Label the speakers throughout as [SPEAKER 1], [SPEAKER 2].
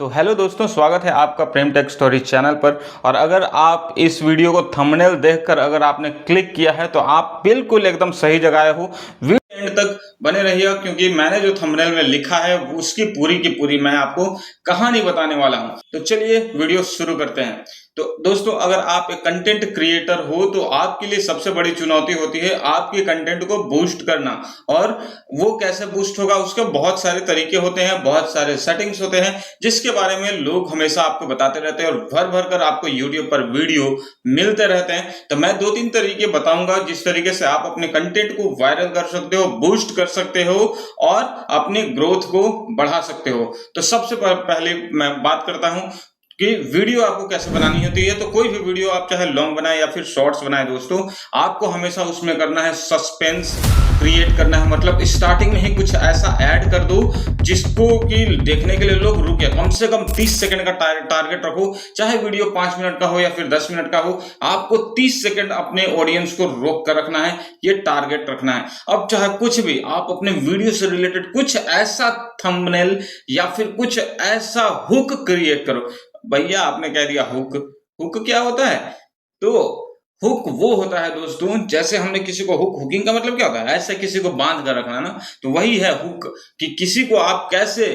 [SPEAKER 1] तो हेलो दोस्तों, स्वागत है आपका प्रेम टेक स्टोरी चैनल पर। और अगर आप इस वीडियो को थंबनेल देखकर अगर आपने क्लिक किया है तो आप बिल्कुल एकदम सही जगह आए हो। वीडियो एंड तक बने रहिए क्योंकि मैंने जो थंबनेल में लिखा है उसकी पूरी की पूरी मैं आपको कहानी बताने वाला हूं। तो चलिए वीडियो शुरू करते हैं। तो दोस्तों, अगर आप एक कंटेंट क्रिएटर हो तो आपके लिए सबसे बड़ी चुनौती होती है आपके कंटेंट को बूस्ट करना। और वो कैसे बूस्ट होगा, उसके बहुत सारे तरीके होते हैं, बहुत सारे सेटिंग्स होते हैं जिसके बारे में लोग हमेशा आपको बताते रहते हैं और भर भर कर आपको यूट्यूब पर वीडियो मिलते रहते हैं। तो मैं 2-3 तरीके बताऊंगा जिस तरीके से आप अपने कंटेंट को वायरल कर सकते हो, बूस्ट कर सकते हो और अपनी ग्रोथ को बढ़ा सकते हो। तो सबसे पहले मैं बात करता हूं कि वीडियो आपको कैसे बनानी होती है। तो कोई भी वीडियो आप चाहे लॉन्ग बनाए या फिर शॉर्ट्स बनाए दोस्तों, आपको हमेशा उसमें करना है सस्पेंस क्रिएट करना है। मतलब स्टार्टिंग में ही कुछ ऐसा ऐड कर दो जिसको कि देखने के लिए लोग रुके। कम से कम 30 सेकंड का टारगेट रखो, चाहे वीडियो 5 मिनट का हो या फिर 10 मिनट का हो, आपको 30 सेकंड अपने ऑडियंस को रोक कर रखना है, ये टारगेट रखना है। अब चाहे कुछ भी आप अपने वीडियो से रिलेटेड कुछ ऐसा थंबनेल या फिर कुछ ऐसा हुक क्रिएट करो। भैया आपने कह दिया हुक, हुक क्या होता है? तो हुक वो होता है दोस्तों, जैसे हमने किसी को हुकिंग का मतलब क्या होता है, ऐसे किसी को बांध कर रखना ना, तो वही है हुक। कि किसी को आप कैसे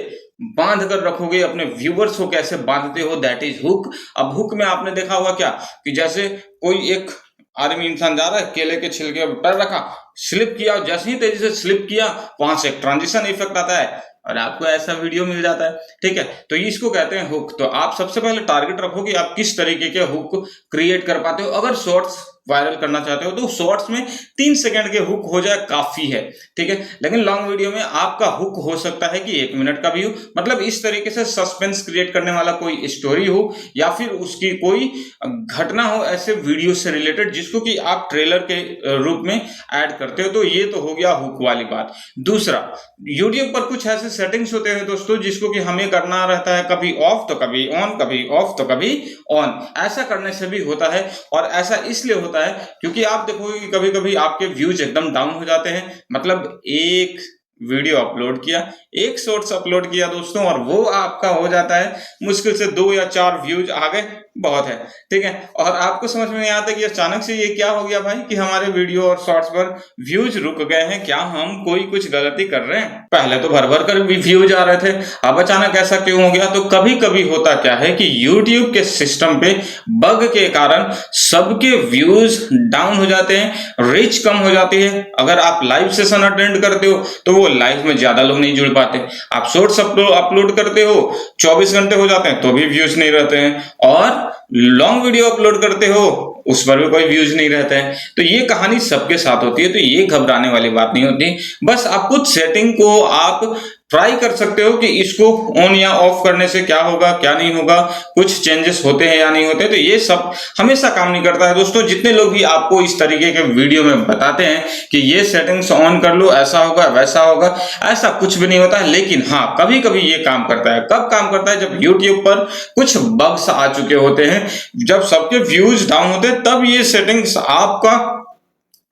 [SPEAKER 1] बांध कर रखोगे, अपने व्यूवर्स को कैसे बांधते हो, दैट इज हुक। अब हुक में आपने देखा होगा क्या कि जैसे कोई एक आदमी इंसान जा रहा है, केले के छिलके पर पैर रखा, स्लिप किया, जैसे ही तेजी से स्लिप किया वहां से एक ट्रांजिशन इफेक्ट आता है और आपको ऐसा वीडियो मिल जाता है। ठीक है, तो इसको कहते हैं हुक। तो आप सबसे पहले टारगेट रखो कि आप किस तरीके के हुक क्रिएट कर पाते हो। अगर शॉर्ट्स वायरल करना चाहते हो तो शॉर्ट्स में 3 सेकंड के हुक हो जाए काफी है। ठीक है, लेकिन लॉन्ग वीडियो में आपका हुक हो सकता है कि 1 मिनट का भी हो। मतलब इस तरीके से सस्पेंस क्रिएट करने वाला कोई स्टोरी हो या फिर उसकी कोई घटना हो ऐसे वीडियो से रिलेटेड जिसको कि आप ट्रेलर के रूप में ऐड करते हो। तो ये तो हो गया हुक वाली बात। दूसरा, यूट्यूब पर कुछ ऐसे सेटिंग्स होते हैं दोस्तों जिसको कि हमें करना रहता है, कभी ऑफ तो कभी ऑन, कभी ऑफ तो कभी ऑन। ऐसा करने से भी होता है और ऐसा इसलिए होता है क्योंकि आप देखोगे कि कभी कभी आपके व्यूज एकदम डाउन हो जाते हैं। मतलब एक वीडियो अपलोड किया, एक शॉर्ट्स अपलोड किया दोस्तों, और वो आपका हो जाता है मुश्किल से 2 या 4 व्यूज आ गए, बहुत है। ठीक है, और आपको समझ में नहीं आता कि अचानक से ये क्या हो गया भाई कि हमारे वीडियो और शॉर्ट्स पर व्यूज रुक गए हैं, क्या हम कोई कुछ गलती कर रहे हैं? पहले तो भर भर कर भी व्यूज आ रहे थे, अब अचानक ऐसा क्यों हो गया? तो कभी कभी होता क्या है कि यूट्यूब के सिस्टम पे बग के कारण सबके व्यूज डाउन हो जाते हैं, रीच कम हो जाती है। अगर आप लाइव सेशन अटेंड करते हो तो वो लाइव में ज्यादा लोग नहीं जुड़ पाते। आप शॉर्ट्स अपलोड करते हो, 24 घंटे हो जाते हैं तो भी व्यूज नहीं रहते हैं, और लॉन्ग वीडियो अपलोड करते हो उस पर भी कोई व्यूज नहीं रहते हैं। तो ये कहानी सबके साथ होती है, तो ये घबराने वाली बात नहीं होती। बस आप कुछ सेटिंग को आप ट्राई कर सकते हो कि इसको ऑन या ऑफ करने से क्या होगा क्या नहीं होगा, कुछ चेंजेस होते हैं या नहीं होते। तो ये सब हमेशा काम नहीं करता है दोस्तों। जितने लोग भी आपको इस तरीके के वीडियो में बताते हैं कि ये सेटिंग्स ऑन कर लो, ऐसा होगा वैसा होगा, ऐसा कुछ भी नहीं होता है। लेकिन हाँ, कभी कभी ये काम करता है। कब काम करता है? जब यूट्यूब पर कुछ बग्स आ चुके होते हैं, जब सबके व्यूज डाउन होते हैं, तब ये सेटिंग्स आपका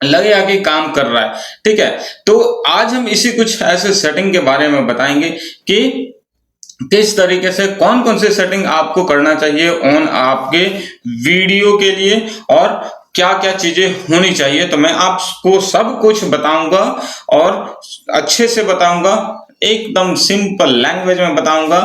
[SPEAKER 1] लगेगा कि काम कर रहा है। ठीक है, तो आज हम इसी कुछ ऐसे सेटिंग के बारे में बताएंगे कि किस तरीके से कौन कौन से सेटिंग आपको करना चाहिए ऑन आपके वीडियो के लिए और क्या क्या चीजें होनी चाहिए। तो मैं आपको सब कुछ बताऊंगा और अच्छे से बताऊंगा, एकदम सिंपल लैंग्वेज में बताऊंगा,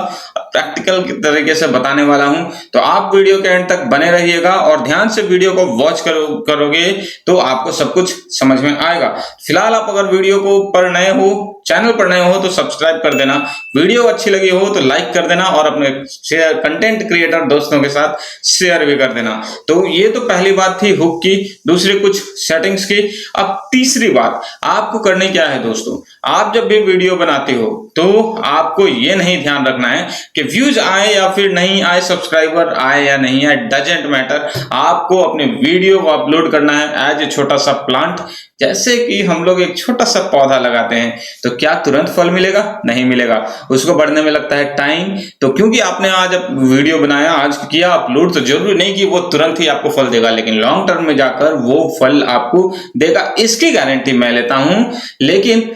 [SPEAKER 1] प्रैक्टिकल तरीके से बताने वाला हूं। तो आप वीडियो के एंड तक बने रहिएगा और ध्यान से वीडियो को वॉच करोगे तो आपको सब कुछ समझ में आएगा। फिलहाल आप अगर वीडियो को पर नए हो, चैनल पर नए हो तो सब्सक्राइब कर देना, वीडियो अच्छी लगी हो तो लाइक कर देना और अपने कंटेंट क्रिएटर दोस्तों के साथ शेयर भी कर देना। तो ये तो पहली बात थी हुक की, दूसरी कुछ सेटिंग्स की। अब तीसरी बात आपको करनी क्या है दोस्तों, आप जब भी वीडियो बनाते हो तो आपको ये नहीं ध्यान रखना है कि व्यूज आए या फिर नहीं आए, सब्सक्राइबर आए या नहीं आए, डजेंट मैटर। आपको अपने वीडियो को अपलोड करना है एज ए छोटा सा प्लांट। जैसे कि हम लोग एक छोटा सा पौधा लगाते हैं तो क्या तुरंत फल मिलेगा? नहीं मिलेगा, उसको बढ़ने में लगता है टाइम। तो क्योंकि आपने आज वीडियो बनाया, आज किया अपलोड, तो जरूरी नहीं कि वो तुरंत ही आपको फल देगा, लेकिन लॉन्ग टर्म में जाकर वो फल आपको देगा, इसकी गारंटी मैं लेता हूं। लेकिन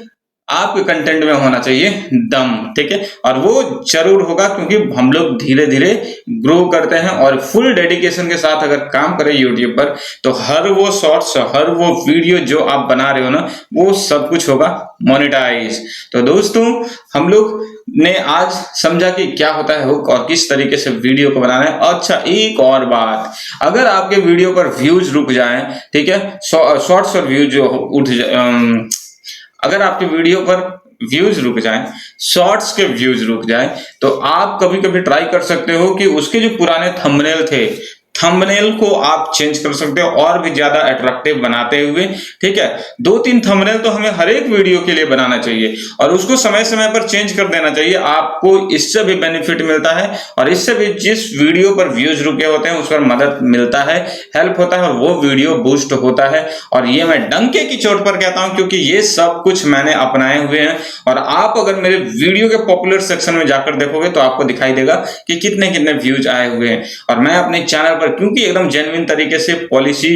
[SPEAKER 1] आपके कंटेंट में होना चाहिए दम, ठीक है। और वो जरूर होगा क्योंकि हम लोग धीरे धीरे ग्रो करते हैं और फुल डेडिकेशन के साथ अगर काम करें यूट्यूब पर तो हर वो शॉर्ट्स, हर वो वीडियो जो आप बना रहे हो ना, वो सब कुछ होगा मोनेटाइज। तो दोस्तों हम लोग ने आज समझा कि क्या होता है हुक और किस तरीके से वीडियो को बनाना है। अच्छा एक और बात, अगर आपके वीडियो पर व्यूज रुक जाएं, ठीक है, शॉर्ट्स और व्यूज जो उठ जाए, अगर आपके वीडियो पर व्यूज रुक जाएं, शॉर्ट्स के व्यूज रुक जाएं, तो आप कभी कभी ट्राई कर सकते हो कि उसके जो पुराने थंबनेल थे, थंबनेल को आप चेंज कर सकते हो और भी ज्यादा अट्रैक्टिव बनाते हुए, ठीक है। 2-3 थंबनेल तो हमें हर एक वीडियो के लिए बनाना चाहिए और उसको समय समय पर चेंज कर देना चाहिए। आपको इससे भी बेनिफिट मिलता है और इससे भी जिस वीडियो पर व्यूज रुके होते हैं उस पर मदद मिलता है, हेल्प होता है और वो वीडियो बूस्ट होता है। और ये मैं डंके की चोट पर कहता हूं क्योंकि ये सब कुछ मैंने अपनाए हुए हैं। और आप अगर मेरे वीडियो के पॉपुलर सेक्शन में जाकर देखोगे तो आपको दिखाई देगा कि कितने कितने व्यूज आए हुए हैं। और मैं अपने चैनल क्योंकि एकदम जेन्युइन तरीके से पॉलिसी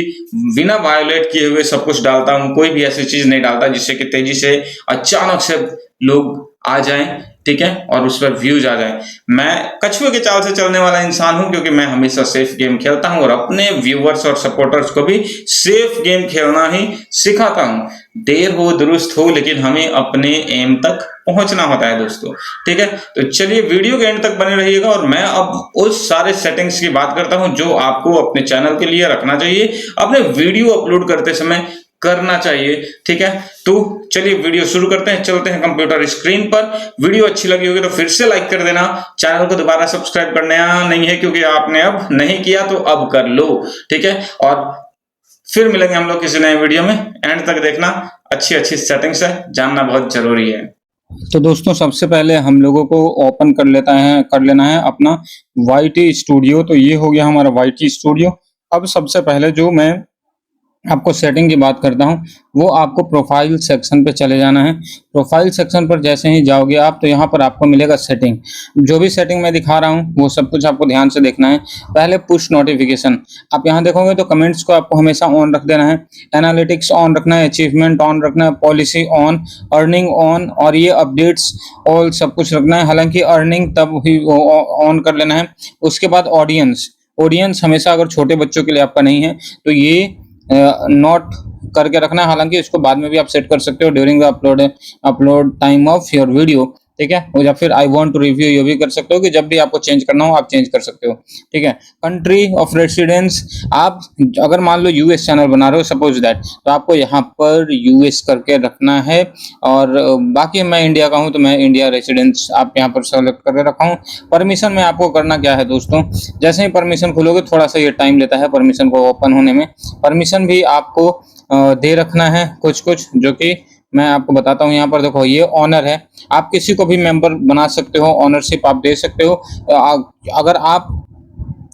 [SPEAKER 1] बिना वायोलेट किए हुए सब कुछ डालता हूं, कोई भी ऐसी चीज नहीं डालता जिससे कि तेजी से अचानक से लोग आ जाएं, ठीक है, और उस पर व्यूज आ जाएं। मैं कछुए के चाल से चलने वाला इंसान हूं क्योंकि मैं हमेशा सेफ गेम खेलता हूं और अपने व्यूवर्स और सपोर्टर्स को भी सेफ गेम खेलना ही सिखाता हूं। देर हो दुरुस्त हो लेकिन हमें अपने एम तक पहुंचना होता है दोस्तों, ठीक है। तो चलिए वीडियो के एंड तक बने रहिएगा और मैं अब उस सारे सेटिंग्स की बात करता हूं जो आपको अपने चैनल के लिए रखना चाहिए, अपने वीडियो अपलोड करते समय करना चाहिए, ठीक है। तो चलिए वीडियो शुरू करते हैं, चलते हैं कंप्यूटर स्क्रीन पर। वीडियो अच्छी लगी होगी तो फिर से लाइक कर देना, चैनल को दोबारा सब्सक्राइब करना नहीं है क्योंकि आपने अब नहीं किया तो अब कर लो, ठीक है। और फिर मिलेंगे हम लोग किसी नए वीडियो में, एंड तक देखना, अच्छी अच्छी सेटिंग्स है, जानना बहुत जरूरी है।
[SPEAKER 2] तो दोस्तों सबसे पहले हम लोगों को ओपन कर लेना है अपना YT स्टूडियो। तो ये हो गया हमारा YT स्टूडियो। अब सबसे पहले जो मैं आपको सेटिंग की बात करता हूं वो आपको प्रोफाइल सेक्शन पे चले जाना है। प्रोफाइल सेक्शन पर जैसे ही जाओगे आप तो यहाँ पर आपको मिलेगा सेटिंग। जो भी सेटिंग मैं दिखा रहा हूँ वो सब कुछ आपको ध्यान से देखना है। पहले पुश नोटिफिकेशन, आप यहाँ देखोगे तो कमेंट्स को आपको हमेशा ऑन रख देना है, एनालिटिक्स ऑन रखना है, अचीवमेंट ऑन रखना है, पॉलिसी ऑन, अर्निंग ऑन और ये अपडेट्स ऑल सब कुछ रखना है। हालांकि अर्निंग तब ही ऑन कर लेना है। उसके बाद ऑडियंस हमेशा अगर छोटे बच्चों के लिए आपका नहीं है तो ये नोट करके रखना है। हालांकि इसको बाद में भी आप सेट कर सकते हो during the upload time of your video, ठीक है। या फिर आई वांट टू रिव्यू ये भी कर सकते हो कि जब भी आपको चेंज करना हो आप चेंज कर सकते हो, ठीक है। कंट्री ऑफ रेसिडेंस, आप अगर मान लो यूएस चैनल बना रहे हो सपोज दैट, तो आपको यहाँ पर यूएस करके रखना है। और बाकी मैं इंडिया का हूँ तो मैं इंडिया रेसिडेंस आप यहाँ पर सेलेक्ट करके रखा हूँ। परमिशन में आपको करना क्या है दोस्तों, जैसे ही परमिशन खोलोगे थोड़ा सा ये टाइम लेता है परमिशन को ओपन होने में। परमिशन भी आपको दे रखना है कुछ जो कि मैं आपको बताता हूँ। यहाँ पर देखो ये ऑनर है, आप किसी को भी मेंबर बना सकते हो, ऑनरशिप आप दे सकते हो। अगर आप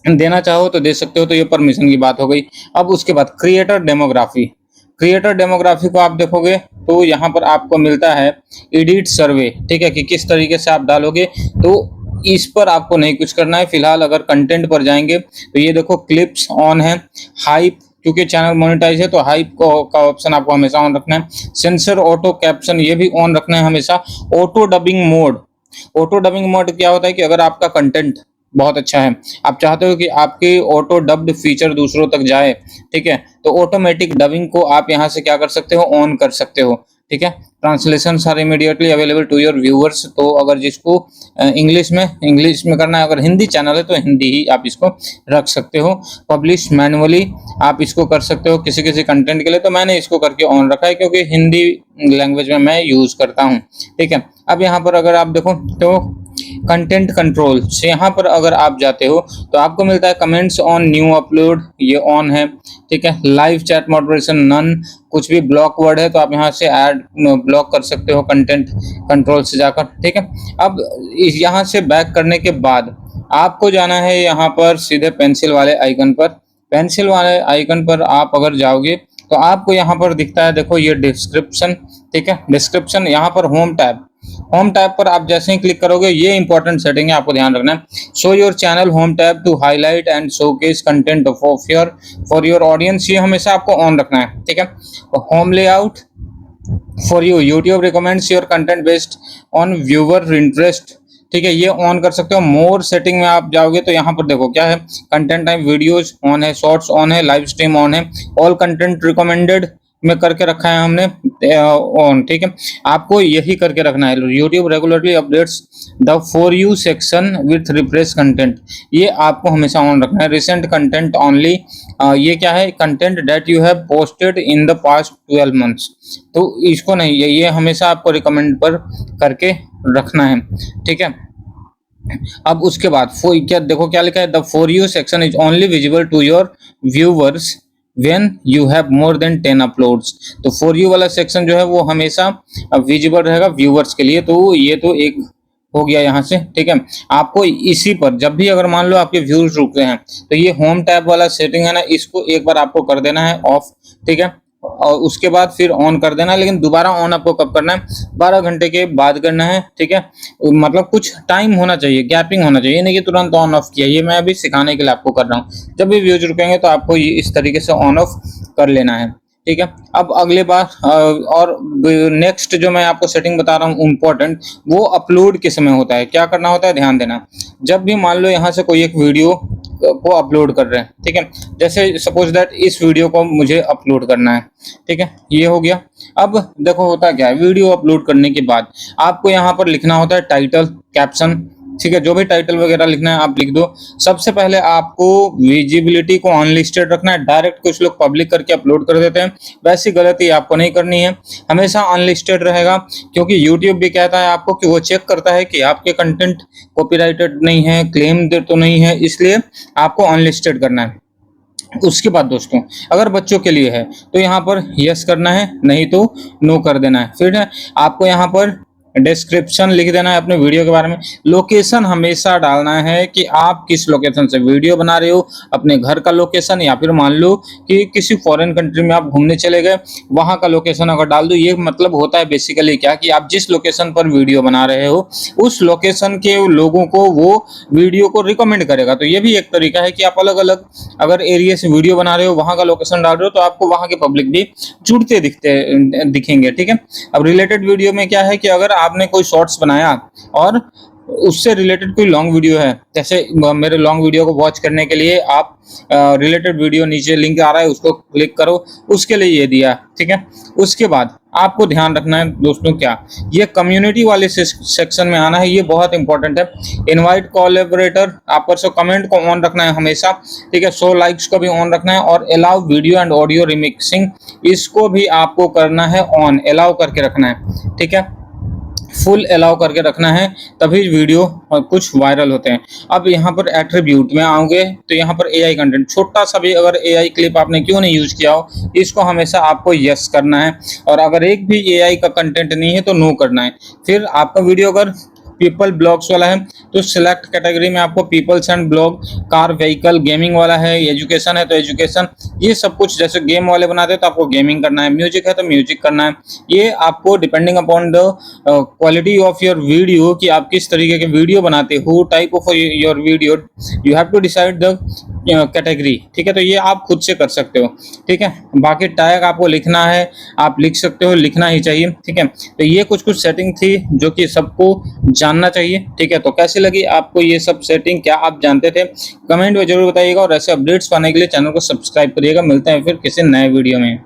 [SPEAKER 2] देना चाहो तो दे सकते हो। तो ये परमिशन की बात हो गई। अब उसके बाद क्रिएटर डेमोग्राफी को आप देखोगे तो यहाँ पर आपको मिलता है एडिट सर्वे, ठीक है, कि किस तरीके से आप डालोगे। तो इस पर आपको नहीं कुछ करना है फिलहाल। अगर कंटेंट पर जाएंगे तो ये देखो क्लिप्स ऑन है, हाइप क्योंकि चैनल मोनेटाइज है तो हाइप का ऑप्शन आपको हमेशा ऑन रखना है। सेंसर ऑटो कैप्शन ये भी ऑन रखना है हमेशा। ऑटो डबिंग मोड क्या होता है कि अगर आपका कंटेंट बहुत अच्छा है, आप चाहते हो कि आपकी ऑटो डब्ड फीचर दूसरों तक जाए, ठीक है, तो ऑटोमेटिक डबिंग को आप यहाँ से क्या कर सकते हो, ऑन कर सकते हो, ठीक है। Translation are immediately available to your viewers, तो अगर जिसको इंग्लिश में करना है, अगर हिंदी चैनल है तो हिंदी ही आप इसको रख सकते हो। पब्लिश मैनुअली आप इसको कर सकते हो किसी कंटेंट के लिए, तो मैंने इसको करके ऑन रखा है क्योंकि हिंदी लैंग्वेज में मैं यूज करता हूँ, ठीक है। अब यहाँ पर अगर आप देखो तो कंटेंट कंट्रोल से यहाँ पर अगर आप जाते हो तो आपको मिलता है कमेंट्स ऑन न्यू अपलोड, ये ऑन है, ठीक है। लाइव चैट मॉडरेशन नन, कुछ भी ब्लॉक वर्ड है तो आप यहाँ से ऐड ब्लॉक कर सकते हो कंटेंट कंट्रोल से जाकर, ठीक है। अब यहाँ से बैक करने के बाद आपको जाना है यहाँ पर सीधे पेंसिल वाले आइकन पर आप अगर जाओगे तो आपको यहाँ पर दिखता है, देखो ये डिस्क्रिप्शन, ठीक है। डिस्क्रिप्शन यहाँ पर होम टैब पर आप जैसे ही क्लिक करोगे, ये इंपॉर्टेंट सेटिंग है, आपको ध्यान रखना है। Show your channel home tab to highlight and showcase content for your audience, ये हमेशा आपको ऑन रखना है, ठीक है। Home layout for you, YouTube recommends your content based on viewer interest, ठीक है, ये ऑन कर सकते हो। मोर सेटिंग में आप जाओगे तो यहाँ पर देखो क्या है, कंटेंट टाइम वीडियोज ऑन है, शॉर्ट्स ऑन है, लाइव स्ट्रीम ऑन है, ऑल कंटेंट रिकमेंडेड में करके रखा है हमने ऑन, ठीक है। आपको यही करके रखना है। YouTube regularly updates the for you section with refresh content, ये आपको हमेशा ऑन रखना है। रिसेंट कंटेंट ओनली, ये क्या है, content that you have posted in the past 12 months, तो इसको नहीं, ये हमेशा आपको रिकमेंड पर करके रखना है, ठीक है। अब उसके बाद क्या देखो क्या लिखा है, the for you section is only visible to your viewers when you have more than 10 uploads, तो फॉर यू वाला सेक्शन जो है वो हमेशा विजिबल रहेगा व्यूवर्स के लिए। तो ये तो एक हो गया यहाँ से, ठीक है। आपको इसी पर जब भी अगर मान लो आपके व्यूज रुक गए हैं तो ये होम टैब वाला सेटिंग है ना, इसको एक बार आपको कर देना है ऑफ, ठीक है, और उसके बाद फिर ऑन कर देना है। लेकिन दोबारा ऑन आपको कब करना है, 12 घंटे के बाद करना है, ठीक है। मतलब कुछ टाइम होना चाहिए, गैपिंग होना चाहिए, नहीं कि तुरंत ऑन ऑफ किया। ये मैं अभी सिखाने के लिए आपको कर रहा हूँ। जब भी व्यूज रुकेंगे तो आपको ये इस तरीके से ऑन ऑफ कर लेना है, ठीक है। अब अगले बार और नेक्स्ट जो मैं आपको सेटिंग बता रहा हूँ इम्पोर्टेंट, वो अपलोड के समय होता है। क्या करना होता है, ध्यान देना। जब भी मान लो यहाँ से कोई एक वीडियो को अपलोड कर रहे हैं, ठीक है, जैसे सपोज दैट इस वीडियो को मुझे अपलोड करना है, ठीक है, ये हो गया। अब देखो होता क्या है, वीडियो अपलोड करने के बाद आपको यहाँ पर लिखना होता है टाइटल, कैप्शन, ठीक है, जो भी टाइटल वगैरह लिखना है आप लिख दो। सबसे पहले आपको विजिबिलिटी को अनलिस्टेड रखना है। डायरेक्ट कुछ लोग पब्लिक करके अपलोड कर देते हैं, वैसी गलती आपको नहीं करनी है, हमेशा अनलिस्टेड रहेगा। क्योंकि यूट्यूब भी कहता है आपको कि वो चेक करता है कि आपके कंटेंट कॉपीराइटेड नहीं है, क्लेम तो नहीं है, इसलिए आपको अनलिस्टेड करना है। उसके बाद दोस्तों अगर बच्चों के लिए है तो यहाँ पर यस करना है, नहीं तो नो कर देना है। फिर आपको यहाँ पर डिस्क्रिप्शन लिख देना है अपने वीडियो के बारे में। लोकेशन हमेशा डालना है कि आप किस लोकेशन से वीडियो बना रहे हो, अपने घर का लोकेशन, या फिर मान लो कि किसी फॉरेन कंट्री में आप घूमने चले गए, वहां का लोकेशन अगर डाल दो। ये मतलब होता है बेसिकली क्या, कि आप जिस लोकेशन पर वीडियो बना रहे हो उस लोकेशन के लोगों को वो वीडियो को रिकमेंड करेगा। तो ये भी एक तरीका है कि आप अलग अलग अगर एरिया से वीडियो बना रहे हो, वहां का लोकेशन डाल रहे हो, तो आपको वहां के पब्लिक भी जुड़ते दिखेंगे, ठीक है। अब रिलेटेड वीडियो में क्या है कि अगर आपने कोई शॉर्ट्स बनाया और उससे रिलेटेड कोई लॉन्ग वीडियो है, जैसे मेरे लॉन्ग वीडियो को वॉच करने के लिए आप रिलेटेड वीडियो नीचे लिंक आ रहा है उसको क्लिक करो, उसके लिए ये दिया, ठीक है। उसके बाद आपको ध्यान रखना है दोस्तों, क्या ये कम्युनिटी वाले सेक्शन में आना है, ये बहुत इंपॉर्टेंट है। इनवाइट कोलैबोरेटर आप पर, सो कमेंट को ऑन रखना है हमेशा, ठीक है। सो लाइक्स को भी ऑन रखना है, और allow video and audio remixing, इसको भी आपको करना है ऑन, अलाउ करके रखना है, ठीक है। फुल अलाउ करके रखना है, तभी वीडियो कुछ वायरल होते हैं। अब यहाँ पर एट्रीब्यूट में आओगे तो यहाँ पर एआई कंटेंट, छोटा सा भी अगर एआई क्लिप आपने क्यों नहीं यूज किया हो, इसको हमेशा आपको यस करना है। और अगर एक भी एआई का कंटेंट नहीं है तो नो करना है। फिर आपका वीडियो अगर पीपल ब्लॉग्स वाला है तो सिलेक्ट कैटेगरी में आपको peoples and blog, car vehicle, gaming वाला है, एजुकेशन है तो एजुकेशन, ये सब कुछ। जैसे गेम वाले बनाते हैं तो आपको गेमिंग करना है, म्यूजिक है तो म्यूजिक करना है। ये आपको depending upon the quality of your video, कि आप किस तरीके के वीडियो बनाते हो, type of your video, you have to decide the category, ठीक है। तो ये आप खुद से कर सकते हो, ठीक है। बाकी टैग आपको लिखना है, आप लिख सकते हो, लिखना ही चाहिए, ठीक है। तो ये कुछ सेटिंग थी जो कि सबको जानना चाहिए, ठीक है। तो कैसी लगी आपको ये सब सेटिंग, क्या आप जानते थे, कमेंट में जरूर बताइएगा। और ऐसे अपडेट्स पाने के लिए चैनल को सब्सक्राइब करिएगा। मिलते हैं फिर किसी नए वीडियो में।